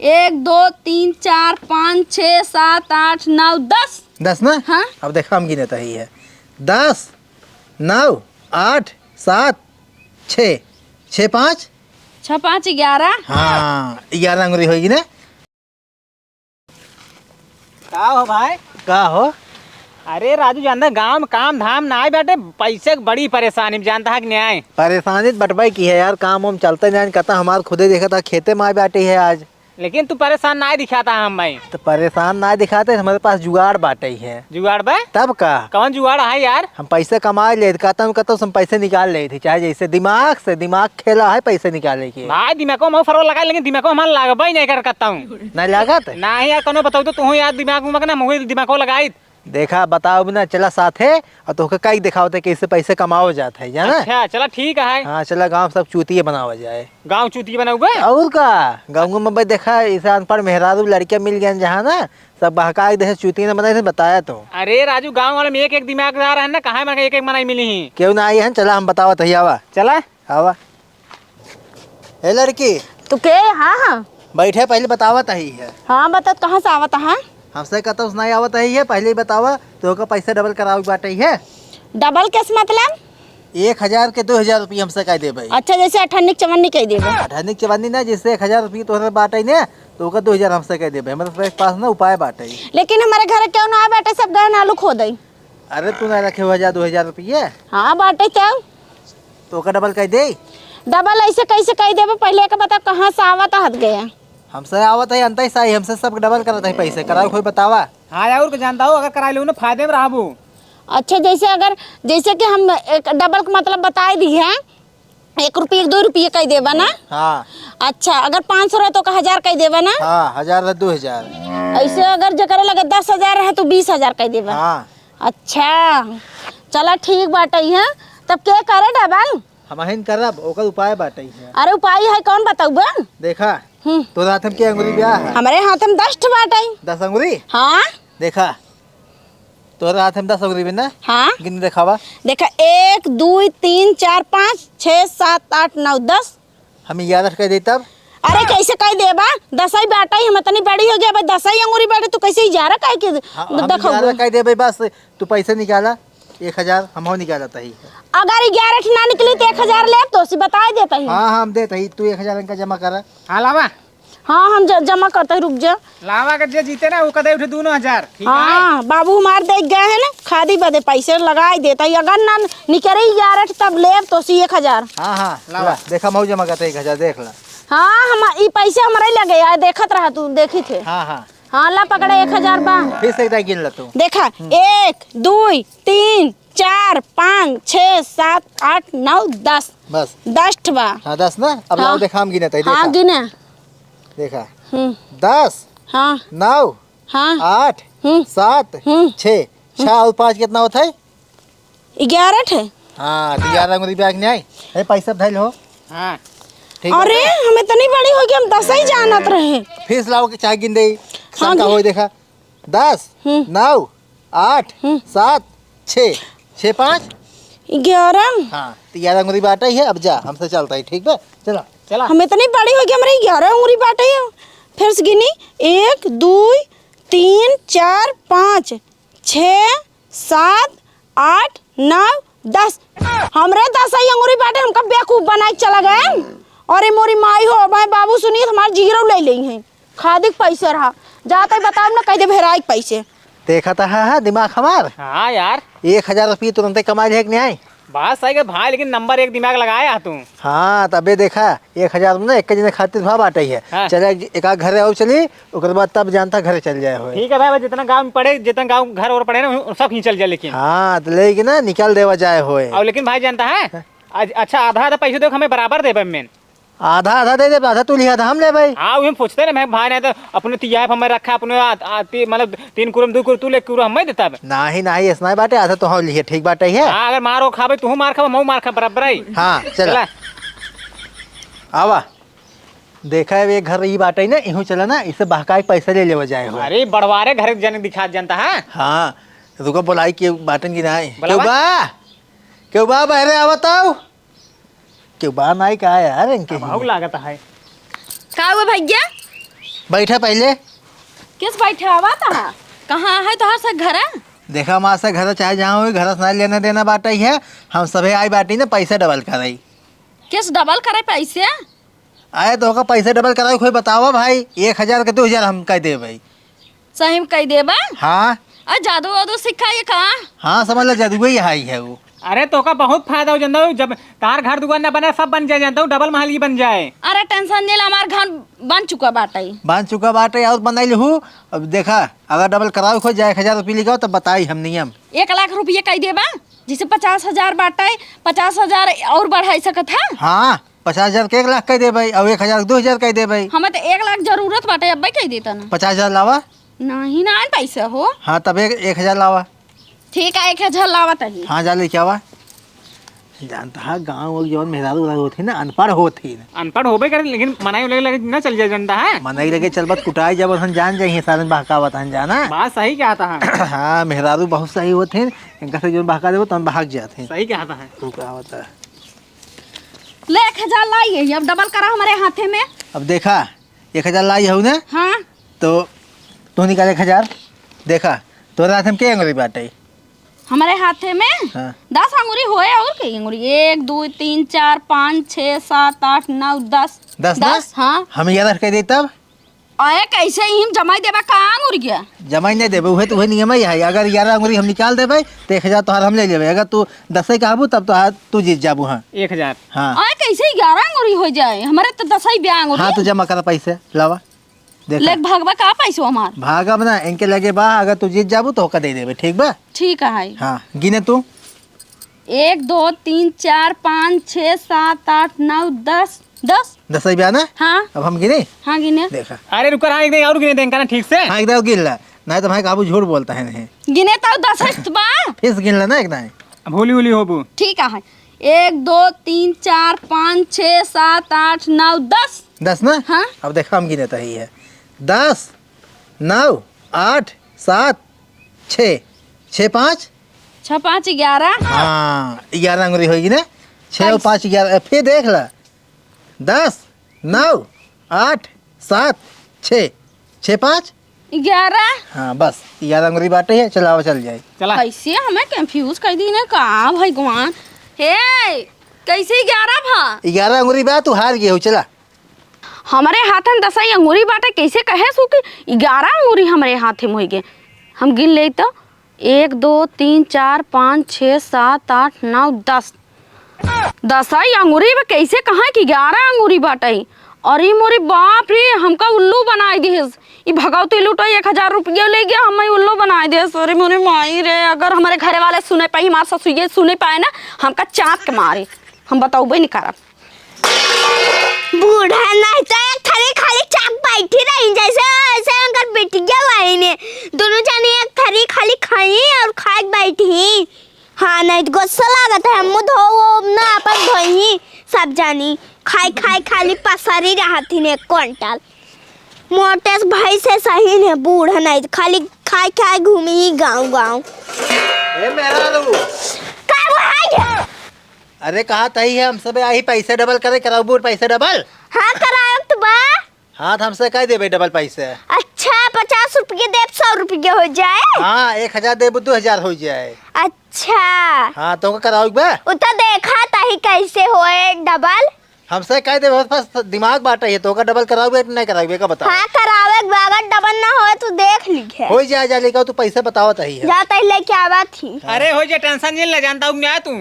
1 2 3 4 5 6 7 8 9 10। 10 ना? हाँ। अब देखा हम गिने ही है 10 9 8 7 6 6 5 6 5 11। हाँ 11 अंगुरी होगी ना। का हो भाई? का हो? अरे राजू जानता गांव में काम धाम ना आए बैठे, पैसे की बड़ी परेशानी में जानता है कि नहीं आए। परेशानी बटवाई की है यार, काम वाम चलते नहीं कहता। हमारे खुदे देखा था खेते में बैठी है आज। लेकिन तू परेशान ना दिखाता हम भाई। तो परेशान ना दिखाते, हमारे पास जुगाड़ बाटे ही है। जुगाड़ बे? तब का कौन जुगाड़ है यार? हम पैसे कमा ले कहता हूँ हम पैसे निकाल ले थे, चाहे जैसे दिमाग खेला है पैसे निकाले के। भाई दिमाग में फरो लगा, लेकिन दिमाग में हमारा लागबा ही नहीं करता हूँ। नहीं लागत ना यार कौन बताओ तो तू यार दिमाग में ना मुझे दिमाग लगाई। देखा बताओ ना, चला साथ है और तो कई दिखाओ थे कैसे पैसे कमाओ जाते है जाना। अच्छा चला ठीक है। हाँ चला गांव सब चूतिए बनावा जाए। गांव चूतिए बनाओगे? और का गाँव में भाई देखा इसे अनपढ़ मेहरारू लड़कियां मिल गया जहाँ ना, सब बहका देखे चूतिए ने बनाए थे, बताया तो। अरे राजू गांव वाले में एक दिमागदार है ना, कहा एक एक मनाई मिली ही। क्यों ना आई है? चला हम बतावा तो आवा। चला आवा ए लड़की तो के? हाँ हाँ बैठे, पहले बतावा तही है। हाँ बता कहाँ से आवत है? हमसे कहता उस नहीं आवत है, पहले ही बतावा तो का पैसे डबल कराओ बाटे है। डबल कैसे मतलब? 1000 के 2000 रुपये हमसे कह दे भाई। अच्छा जैसे 98 54 कह देबो। 98 चवन्नी ना, जैसे 1000 रुपये तो बाटे ने तो का 2000 हमसे कह दे भाई। हमारे पास ना उपाय बाटे। लेकिन हमारे घर क्यों ना बैठे, सब गहन आलू खो दई। अरे तू ना रखे 1000 2000 रुपये हाँ बाटे तो का डबल कह दे। डबल ऐसे कैसे कह देबो? पहले का बता कहाँ से आवत हद गया। हमसे आवत है अंत सही, हमसे सब डबल करत है पैसे। कराओ कोई बतावा। हाँ यार जानता हूँ, अगर करा लो ना फायदे में रहबू। अच्छा जैसे कि हम एक डबल का मतलब बता दी है, 1 रुपये 2 रुपये कह देबा ना। हाँ अच्छा अगर 500 रहे तो 1000 कह देबा ना। हाँ 1000 2000। ऐसे अगर जकर लगे 10,000 है तो 20,000 कह देबा। हाँ अच्छा चला ठीक बाटे है। तब के करे डबल? हम हिन करब, ओकर उपाय बाटे है। अरे उपाय है कौन बताऊ बा? देखा तो रात हम के अंगुरी ब्याह है। हमारे हाथ में 10 बाटे। 10 अंगुरी? हाँ देखा तो रात हम 10 अंगुरी में ना। हाँ गिन दिखावा। देखा 1 2 3 4 5 6 7 8 9 10। हम 11 कह दे तब। अरे कैसे कह देबा? 10 ही बाटा ही, हम इतनी बड़ी हो गया भाई 10 ही अंगूरी बाटे तो कैसे 11 कह के देखो 11 कह दे भाई, बस तू पैसे निकाला 1000 हम हो निकाला तही। अगर 11 ना निकली तो 1000 ले तो सी बता देता ही। हाँ हम देते ही, तू 1000 इनका जमा करा। हाँ लावा। हाँ हम जमा करते रुक जा। लावा का जो जीते ना वो कदे उठे 2000। हाँ बाबू हमार देख गए है ना, खादी बदे पैसे लगा देता ही। अगर ना निकले 11 तब ले तो सी 1000। हाँ हाँ लावा देखा मऊ जमा करते 1000 देख ला। हाँ हम ये पैसे हमारे लगे यार, देखत रहा तू देखी थे। हाँ हाँ हाँ ला पकड़े 1000 बा। फिर से एक गिन ला तू। देखा 1 2 3 4 5 6 7 8 9 10। बस 10 बा। हाँ 10 ना। अब हाँ। लाओ देखा हम गिने तही। देखा हाँ गिने। देखा 10 हाँ 9 हाँ 8 7 6 6 और 5 कितना होता है? 11 है। हाँ तो 11 अंगुरी बैग नहीं आई है। पैसा धैल हो। हाँ ठीक अरे हम इतनी बड़ी हो गई, हम 10 ही जानत रहे। फिर से लाओ के चाय गिन दे। हाँ, का हो देखा 10 9 8 7 6 6 5 11। हाँ तो 11 अंगुरी बाटा ही है। अब जा हमसे चलता है। ठीक है चला चला। हम इतनी बड़ी हो गई, हमारी 11 उंगली बाटे है। फिर से गिनी 1 2 3 4 5 6 7 8 9 10। हमरे 10 ही अंगूरी बाटे, हमका बेवकूफ बना के चला गए। अरे मोरी माई हो भाई बाबू सुनिए हमारे जीरो ले ली हैं। खादी के पैसे रहा जाते बताओ ना कह दे भेराई पैसे। देखा था। हाँ दिमाग हमार। हाँ यार 1000 रुपये तुरंत कमा है कि नहीं आए? बात सही है भाई, लेकिन नंबर 1 दिमाग लगाया तू। हाँ तबे देखा 1000 में ना एक जने खातिर भाव बाटे है। हाँ। चले एक घर आओ चली, उसके बाद तब जानता घर चल जाए हो। ठीक है भाई, जितना गांव में पड़े, जितना गांव घर और पड़े ना सब ही चल जाए। लेकिन हाँ तो लेकिन ना निकाल देवा जाए हो। और लेकिन भाई जानता है अच्छा आधा आधा पैसे दो हमें बराबर दे मैं। आधा आधा दे दे, आधा तू लिया था हम ले भाई। हाँ वही पूछते ना मैं भाई, नहीं तो अपने तियाब हमें रखा अपने मतलब 3 कुरम 2 कुरम तू ले कुरम हमें देता। नहीं नहीं ऐसा बाटे, आधा तो हम लिए ठीक बाटे है। हाँ अगर मारो खाबे तू मार खा मऊ मार खा बराबर ही। हाँ चला आवा। देखा है एक घर ही बाटे ना, इहू चला ना, इससे बहका के पैसा ले लेवा जाए हो। अरे बड़वारे घर जन दिखा जानता है। हाँ रुको बुलाई के बाटन की नाई बुलावा? क्यों बा बहरे आवताओ क्यों बा नाई का यार इनके भाव लागत है। का हुआ भैया? बैठा पहले। किस बैठे आवा था? कहाँ है तोहर से घर? देखा माँ से घर चाहे जहाँ हो घर से ना लेना देना बाटा ही है। हम सभी आई बाटी ना पैसे डबल कराई। किस डबल करे पैसे? आए तो का पैसे डबल कराई कोई बतावा भाई। 1000 के 2000 हम कह दे भाई। सही में कह देबा? हाँ जादू वादू सिखाइए कहाँ? हाँ समझ लो जादू ही हाई है वो। अरे तो का बहुत फायदा हो जानता हूँ। जब तार घर दुकान ना बने सब बन जाए जानता हूँ। डबल महल ही बन जाए। अरे टेंशन नहीं, हमार घर बन चुका बाटा। बन चुका बाटे और बनाई हूँ। अब देखा अगर डबल कराओ खोज जाए 1000 रुपये लिखाओ तब बताई हम नियम। 1 लाख रुपये कह देबा जिसे 50,000 बाटा 50,000 और बढ़ाई सकत है। हाँ 50,000 के 1 लाख कह दे भाई और 1000 2000 कह दे भाई। हमें तो 1 लाख जरूरत बाटे, अब कह देता ना। 50,000 लावा। नहीं ना पैसा हो। हाँ तब 1000 लावा। ठीक है 1000 लावत है। हाँ जा लेके आवा। जानता है गाँव और जौन मेहरारू होती ना अनपढ़ होती। अनपढ़ होबे करे लेकिन मनाई लगे ना चल जाए जनता है। मनाई लगे चल बत कुटाई जब हम जान जाइए सारे बहकावत हम जाना। बात सही क्या था है। हाँ मेहरारू बहुत सही होते हैं। इनका से जो बहका देवो तो हम बहक जाते हैं। सही क्या था है। तू क्या होता है ले 1000 लाइए, अब डबल करा हमारे हाथे में। अब देखा 1000 लाई हूँ ना हाँ तो तू निकाल 1000। देखा तोरा हाथ में के अंगुरी बाटे? हमारे हाथे में हाँ 10 अंगूरी होए और कई अंगूरी 1 2 3 4 5 6 7 8 9 10 10। हाँ हम 11 कह दे तब आए कैसे ही हम जमाई देबा कहाँ अंगूरी गया? जमाई नहीं देबे उहे तो वही नियम ही है। अगर 11 अंगुरी हम निकाल देबे तो 1000 तोहार हम ले लेबे। अगर तू 10 कहबू तब तो तू जीत जाबू। हाँ 1000। हाँ आए कैसे 11 अंगूरी हो जाए? हमारे तो 10 ही ब्याह अंगूरी। हाँ तू जमा कर पैसे लावा। देखा लेक भागवा का पैसा हमार? भागा बना इनके लगे बा। अगर तू जीत जाबू तो होका दे देबे। ठीक बा? ठीक है। हाँ गिने तू 1 2 3 4 5 6 7 8 9 10 10 ही ब्याह ना। हाँ अब हम गिने। हाँ गिने देखा अरे रुक रहा एक दिन और गिने देंगे ना ठीक से। हाँ एकदम गिन ला नहीं तो भाई काबू झूठ बोलता है नहीं। गिने तो 10 बा। फिर गिन ला ना एकदम। भूली भूली होबू। ठीक है 1 2 3 4 5 6 7 8 9 10 10 ना। हाँ अब देखा हम गिने तो ही है 10 9 8 7 6 6 5 6 5 11। हाँ 11 अंगुरी होगी ना। 6 और 5 11। फिर देख ला 10 9 8 7 6 6 5 11। हाँ बस 11 अंगुरी बाटे है। चलाओ चल जाए। चला कैसे हमें कंफ्यूज कर दी ना का भगवान। हे कैसे 11 भा? 11 अंगुरी बा तू हार गया हो। चला हमारे हाथ में 10 अंगूरी बाटे कैसे कहे सो कि 11 अंगूरी हमारे हाथ में हो गए। हम गिन ले तो 1 2 3 4 5 6 7 8 9 10 अंगूरी में कैसे कहा कि 11 अंगूरी बाटे। अरे मोरे बाप रे हमका उल्लू बनाए दिस। ये भगावती लूटो 1000 रुपया ले गया हमें उल्लू बनाए दिस। अरे मोरे माई रे अगर हमारे घर वाले सुने पाए हमारे ससुर सुने पाए ना हमका चाट के मारे। हम बताओ भाई नहीं करब। बूढ़ा नहीं तो थरी खाली चाक बैठी रही जैसे ऐसे अंकल बिटिया भाई ने दोनों जाने एक थरी खाली खाई और खा बैठी। हाँ नहीं तो गुस्सा लागत है। मुँह धो ना अपन धोई सब जानी खाई खाई खाली पसरी रहती ने क्विंटल मोटे भाई से सही ने। बूढ़ा नहीं खाली खाई खाई घूमी ही गाँव गाँव। ए मेहरारू का भाई? अरे कहा तही है हम सब आई पैसे डबल करे कराऊ बूढ़ पैसे डबल। हाँ करायो तो बा। हाँ तो हमसे कह देबे डबल पैसे। अच्छा 50 रुपये दे 100 रुपये हो जाए। हाँ 1000 देबू 2000 हो जाए। अच्छा हाँ तो कराऊ बा। उतना देखा ताही कैसे होए डबल। हमसे कह देबे बस दिमाग बाटा है तो डबल कराऊ नहीं कराऊ का बता। हाँ करावे बागर डबल ना होए तो देख लीजिए। हो जाए जा लेकर तू पैसे बताओ तही है। जाता ही लेके आवा थी। अरे हो जाए टेंशन नहीं ले जानता हूँ मैं तू।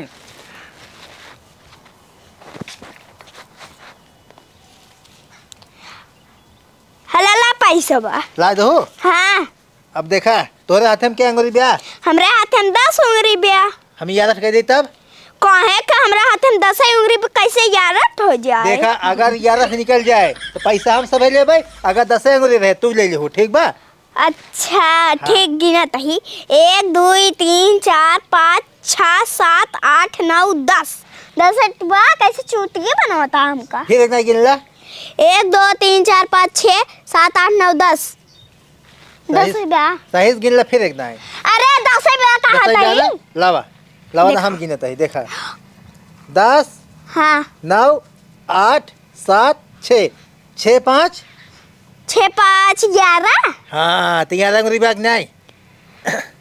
हलाला पैसा बा। ला दो। हाँ अब देखा तोरे हाथ में क्या अंगुरी ब्याह। हमरे हाथ में 10 उंगली बिया। हम 11 कह दी तब। कहे का हमरा हाथ में 10 उंगली पे कैसे 11 हो जाए। देखा अगर 11 से निकल जाए तो पैसा हम सब ले भाई। अगर 10 अंगुरी रहे तू ले ले ठीक बा। अच्छा ठीक गिना तही 1 2 3 4 5 6 7 8 9 10 बा। कैसे चूतिए बनवाता हमका। फिर एक नहीं गिन ला। 1 2 3 4 5 6 7 8 9 10 10 बा। सही गिन ला फिर एक नहीं। अरे 10 बा कहा तही। लावा लावा ना हम गिने तही देखा 10 हाँ 9 8 7 6 6 5 6 5 11। हाँ तो 11 उंगली बाग नहीं।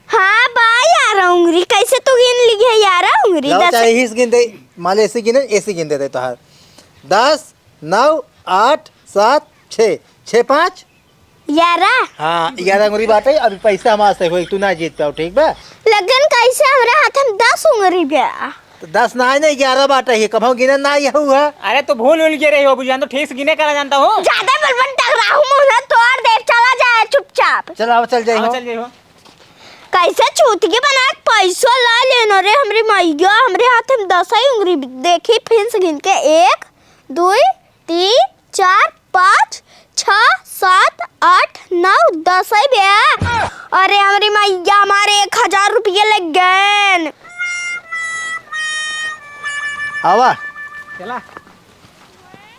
हाँ बा 11 उंगली कैसे तू गिन ली है 11 उंगली लाओ 10। चाहे इस गिन दे, मान ऐसे गिने, ऐसे गिन देते तो हर 10 9 8 7 6 6 5। 11 हाँ 11 उंगली बाटे। अभी पैसा हमारे से होई, तू ना जीत पाओ, ठीक बा। लगन कैसे हमारे हाथ में 10 उंगली बा। तो 10 ना है, नहीं 11 बाटे ही, कभी गिना ना यहू है। अरे तो भूल भूल के रही हो बुझान, तो ठीक से गिने करा जानता हूँ। ज्यादा बलबन टकराहू मुंह तोड़ दे, चला जाए चुपचाप। चल आओ चल जाइए। चल जाइए। कैसे चूतिए बना के पैसों ला लेना रे हमरी मैया। हमरे हाथ में 10 ही उंगली देखी, फिर से गिन के 1 2 3 4 5 6 7 8 9 10 ही बे। अरे हमरी मैया हमारे 1000 रुपये लग गए। आवा चला।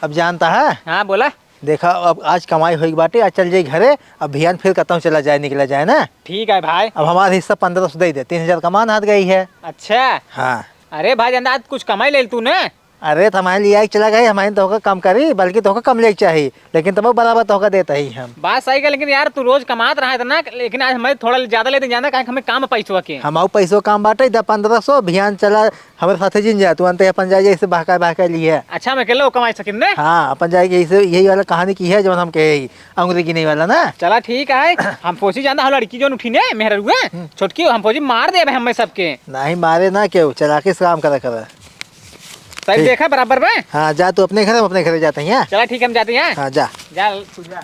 अब जानता है, हाँ बोला। देखा अब आज कमाई होई बाटे, आज चल जाई घरे। अब भियान फिर कतौ चला जाए, निकला जाए ना। ठीक है भाई। अब हमारा हिस्सा 1500 दे दे, 3000 कमान हाथ गई है। अच्छा। हाँ अरे भाई जानता आज कुछ कमाई ले तू ने। अरे तो हमारे लिए चला गए, हमारे तो होगा कम करी, बल्कि तो होगा कम लेके चाहिए, लेकिन तब बराबर तो होगा देता ही हम। बात सही है, लेकिन यार तू रोज कमात रहा है ना, लेकिन आज हमें थोड़ा ज्यादा लेते जाना कहीं हमें काम पैसों के। हम पैसों काम बाटे 1500 भियान चला हमारे साथे जिन जा, तू अंत अपन जाए जैसे बहका बहका लिए। अच्छा मैं अकेले कमाई सकिन ने। हाँ अपन जाएगी, यही वाला कहानी की है जो हम कहे अंगुरी गिने वाला ना। चला ठीक है। हम पोसी जानता हूँ लड़की जो उठी ने मेहर हुए छोटकी, हम पोसी मार दे हमें सबके। नहीं मारे ना क्यों, चला के काम करा कर। सही देखा बराबर में। हाँ जा तू अपने घर, हम अपने घर जाते हैं। चला ठीक है हम जाते हैं। हाँ जा। जा तू जा।